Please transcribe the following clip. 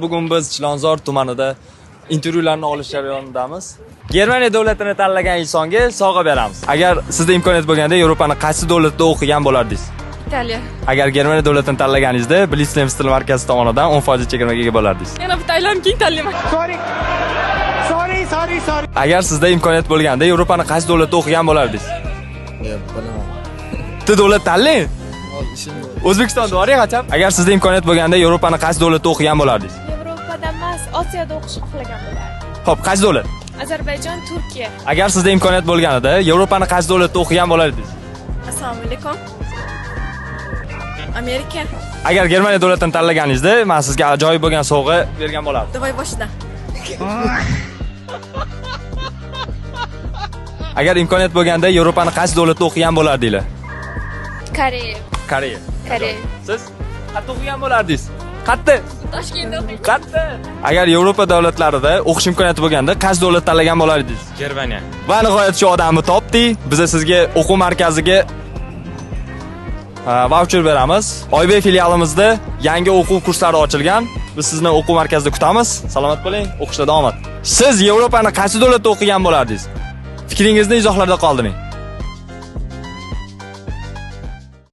Bugun biz Chilonzor tumanida intervyularni olish jarayonidamiz. Germaniya davlatini tanlagan insonga sovg'a beramiz. Agar sizda imkoniyat bo'lganda Yevropaning qaysi davlatda o'qigan bo'lardingiz? Italiya. Agar Germaniya davlatini tanlaganingizda Blitzlem stil markazi tomonidan 10% chegirmaga ega bo'lardingiz. Yana bitta aylanib tanlayman. Sorry. Agar sizda imkoniyat bo'lganda Yevropaning qaysi davlatda o'qigan bo'lardingiz? Bilaman. Bitta davlat tanlang. O'zbekistonda boring qachon? Agar sizda imkoniyat bo'lganda Yevropaning qaysi davlatda o'qigan bo'lardingiz? Yevropada emas, Osiyoda o'qish xohlagan bo'lardim. Xo'p, qaysi davlat? Ozarbayjon, Turkiya. Agar sizda imkoniyat bo'lganida Yevropaning qaysi davlatda o'qigan bo'lardingiz? Assalomu alaykum. Amerika. Agar Germaniya davlatini tanlaganingizda, men sizga ajoyib bo'lgan sovg'a bergan bo'lardim. Davay boshidan. Agar imkoniyat bo'lganda Yevropaning qaysi davlatda o'qigan bo'lardinglar? Koreya. Koreya. Koreya. Siz qayerda o'qigan bo'lardingiz? Qayerda? Toshkentda o'qiyman. Qayerda? Agar Yevropa davlatlarida o'qish imkoniyati bo'lganda, qaysi davlat tanlagan bo'lardingiz? Germaniya. Va nihoyat shu odamni topdik. Biz sizga o'quv markaziga voucher beramiz. Oybek filialimizda yangi o'quv kurslari ochilgan. Biz sizni o'quv markazida kutamiz. Salomat bo'ling, o'qishda davom eting. Siz Yevropaning qaysi davlatda o'qigan bo'lardingiz? Fikringizni izohlarda qoldiring.